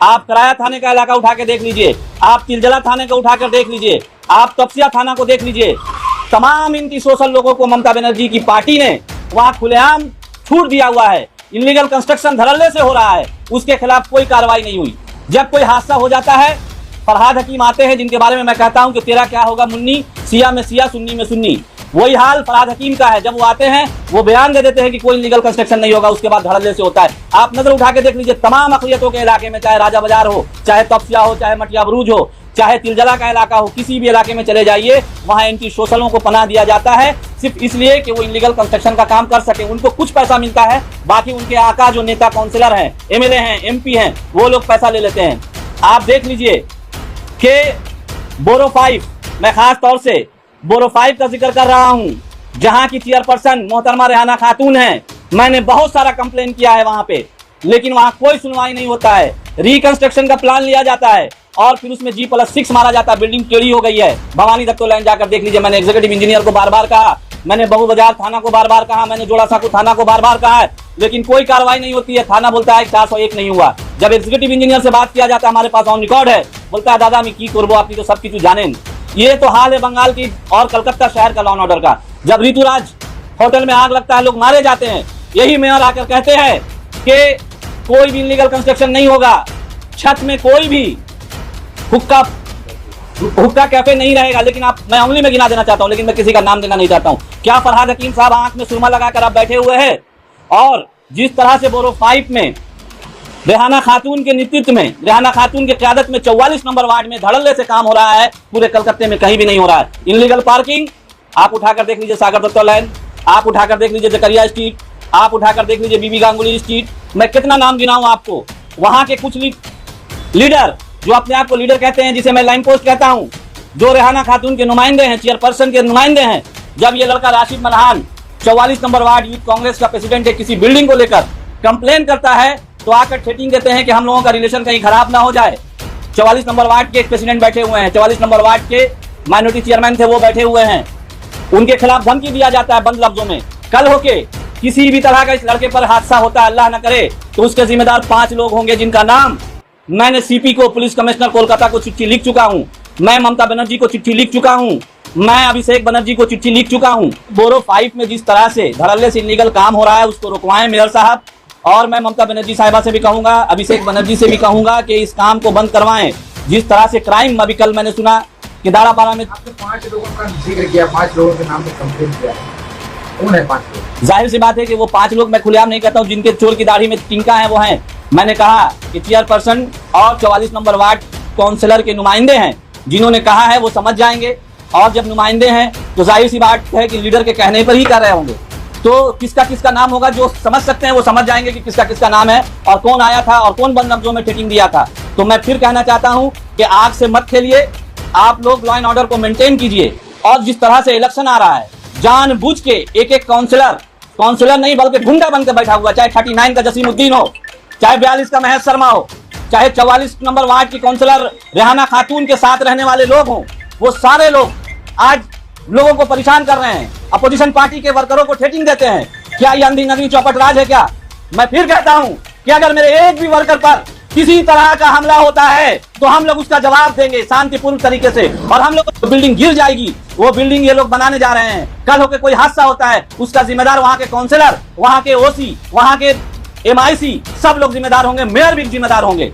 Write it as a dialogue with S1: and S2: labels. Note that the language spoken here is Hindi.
S1: आप कराया थाने का इलाका उठा के देख लीजिए, आप तिलजला थाने को उठाकर देख लीजिए, आप तपसिया थाना को देख लीजिए। तमाम इनकी सोशल लोगों को ममता बनर्जी की पार्टी ने वहां खुलेआम छूट दिया हुआ है। इलीगल कंस्ट्रक्शन धड़ल्ले से हो रहा है, उसके खिलाफ कोई कार्रवाई नहीं हुई। जब कोई हादसा हो जाता है, फरहाद हकीम आते हैं, जिनके बारे में मैं कहता हूं कि तेरा क्या होगा मुन्नी, सिया में सिया, सुन्नी में सुन्नी। वही हाल फरहाद हकीम का है। जब वो आते हैं, वो बयान दे देते हैं कि कोई इलीगल कंस्ट्रक्शन नहीं होगा, उसके बाद धड़ल्ले से होता है। आप नजर उठा के देख लीजिए, तमाम अक़लियतों के इलाके में, चाहे राजा बाजार हो, चाहे तपसिया हो, चाहे मटिया बुरूज हो, चाहे तिलजला का इलाका हो, किसी भी इलाके में चले जाइए, वहां इनकी सोशलों को पनाह दिया जाता है, सिर्फ इसलिए कि वो इलीगल कंस्ट्रक्शन का काम कर सके। उनको कुछ पैसा मिलता है, बाकी उनके आका जो नेता काउंसिलर हैं, एमएलए हैं, एमपी हैं, वो लोग पैसा ले लेते हैं। आप देख लीजिए कि बोरो 5, मैं खास तौर से बोरो 5 का जिक्र कर रहा हूं, जहां की चेयरपर्सन मोहतरमा रेहाना खातून है। मैंने बहुत सारा कंप्लेन किया है वहां पे, लेकिन वहां कोई सुनवाई नहीं होता है। रिकंस्ट्रक्शन का प्लान लिया जाता है और फिर उसमें G+6 मारा जाता है। बिल्डिंग टेढ़ी हो गई है। भवानी दत्तो लाइन जाकर देख लीजिए। मैंने एग्जीक्यूटिव इंजीनियर को बार बार कहा, मैंने बहु बाजार थाना को बार बार कहा, मैंने जोड़ा साकू थाना को बार बार कहा है, लेकिन कोई कार्रवाई नहीं होती है। थाना बोलता है 401 नहीं हुआ। जब एग्जीक्यूटिव इंजीनियर से बात किया जाता है, हमारे पास ऑन रिकॉर्ड है, बोलता है दादा मैं की करबो, आपकी तो सब किछु जाने। ये तो हाल है बंगाल की और कलकत्ता शहर का लॉ एंड ऑर्डर का। जब ऋतुराज होटल में आग लगता है, लोग मारे जाते हैं, यही मेयर आकर कहते हैं कि कोई भी इलीगल कंस्ट्रक्शन नहीं होगा, छत में कोई भी हुक्का कैफे नहीं रहेगा। लेकिन मैं उंगली में गिना देना चाहता हूं, लेकिन मैं किसी का नाम देना नहीं चाहता हूं। क्या फरहाद हकीम साहब आंख में सुरमा लगाकर आप बैठे हुए हैं? और जिस तरह से बोरो 5 में रेहाना खातून के नेतृत्व में, रेहाना खातून की क़यादत में 44 नंबर वार्ड में धड़ल्ले से काम हो रहा है, पूरे कलकत्ते में कहीं भी नहीं हो रहा है। इलीगल पार्किंग आप उठाकर देख लीजिए, सागर दत्तो लाइन, आप उठाकर देख लीजिए जकरिया स्ट्रीट, आप उठाकर देख लीजिए बीबी गांगुली स्ट्रीट। मैं कितना नाम गिनाऊं आपको। वहां के कुछ लीडर जो अपने आप को लीडर कहते हैं, जिसे मैं लाइन पोस्ट कहता हूं, जो रेहाना खातून के नुमाइंदे हैं, चेयरपर्सन के नुमाइंदे हैं, जब ये लड़का Rashid Malhan 44 number ward youth Congress का प्रेसिडेंट है, किसी बिल्डिंग को लेकर कंप्लेन करता है, तो आकर थ्रेटिंग देते हैं कि हम लोगों का रिलेशन कहीं खराब ना हो जाए। 44 नंबर वार्ड के एक प्रेसिडेंट बैठे हुए हैं, 44 नंबर वार्ड के माइनॉरिटी चेयरमैन थे, वो बैठे हुए हैं, उनके खिलाफ धमकी दिया जाता है बंद लफ्जों में। कल होके किसी भी तरह का इस लड़के पर हादसा होता है, अल्लाह न करे, तो उसके जिम्मेदार 5 लोग होंगे, जिनका नाम मैंने सीपी को, पुलिस कमिश्नर कोलकाता को चिट्ठी लिख चुका हूं, मैं ममता बनर्जी को चिट्ठी लिख चुका हूं, मैं अभिषेक बनर्जी को चिट्ठी लिख चुका हूं। बोरो 5 में जिस तरह से धड़ल्ले से इलीगल काम हो रहा है, उसको रुकवाएं मेयर साहब। और मैं ममता बनर्जी साहिबा से भी कहूंगा, अभिषेक बनर्जी से भी कहूंगा कि इस काम को बंद करवाएं। जिस तरह से क्राइम, अभी कल मैंने सुना कि दारापारा में
S2: आपने 5 लोगों का जिक्र किया, 5 लोगों के नाम पे कंप्लेन किया, कौन है 5 लोग?
S1: जाहिर सी बात है कि वो 5 लोग मैं खुलेआम नहीं कहता हूँ, जिनके चोर की दाढ़ी में टिंका है वो हैं। मैंने कहा कि चेयरपर्सन और 44 नंबर वार्ड काउंसिलर के नुमाइंदे हैं, जिन्होंने कहा है वो समझ जाएंगे। और जब नुमाइंदे हैं तो जाहिर सी बात है कि लीडर के कहने पर ही कर रहे होंगे, तो किसका किसका नाम होगा, जो समझ सकते हैं वो समझ जाएंगे कि किसका किसका नाम है और कौन आया था और कौन बंद लफ्जों में ट्रेटिंग दिया था। तो मैं फिर कहना चाहता हूं कि आग से मत खेलिए, आप लोग लॉ एंड ऑर्डर को मेंटेन कीजिए। और जिस तरह से इलेक्शन आ रहा है, जानबूझ के एक एक काउंसिलर नहीं बल्कि गुंडा बनकर बैठा हुआ, चाहे 39 का जसीमुद्दीन हो, चाहे 42 का महेश शर्मा हो, चाहे 44 नंबर वार्ड की काउंसिलर रेहाना खातून के साथ रहने वाले लोग हों, वो सारे लोग आज लोगों को परेशान कर रहे हैं, अपोजिशन पार्टी के वर्करों को थ्रेटिंग देते हैं। क्या ये अंधी नगरी चौपट राज है क्या? मैं फिर कहता हूं कि अगर मेरे एक भी वर्कर पर किसी तरह का हमला होता है तो हम लोग उसका जवाब देंगे शांतिपूर्ण तरीके से, और हम लोग बिल्डिंग गिर जाएगी, वो बिल्डिंग ये लोग बनाने जा रहे हैं। कल होकर कोई हादसा होता है, उसका जिम्मेदार वहां के काउंसिलर, वहां के ओसी, वहां के MIC, सब लोग जिम्मेदार होंगे, मेयर भी जिम्मेदार होंगे।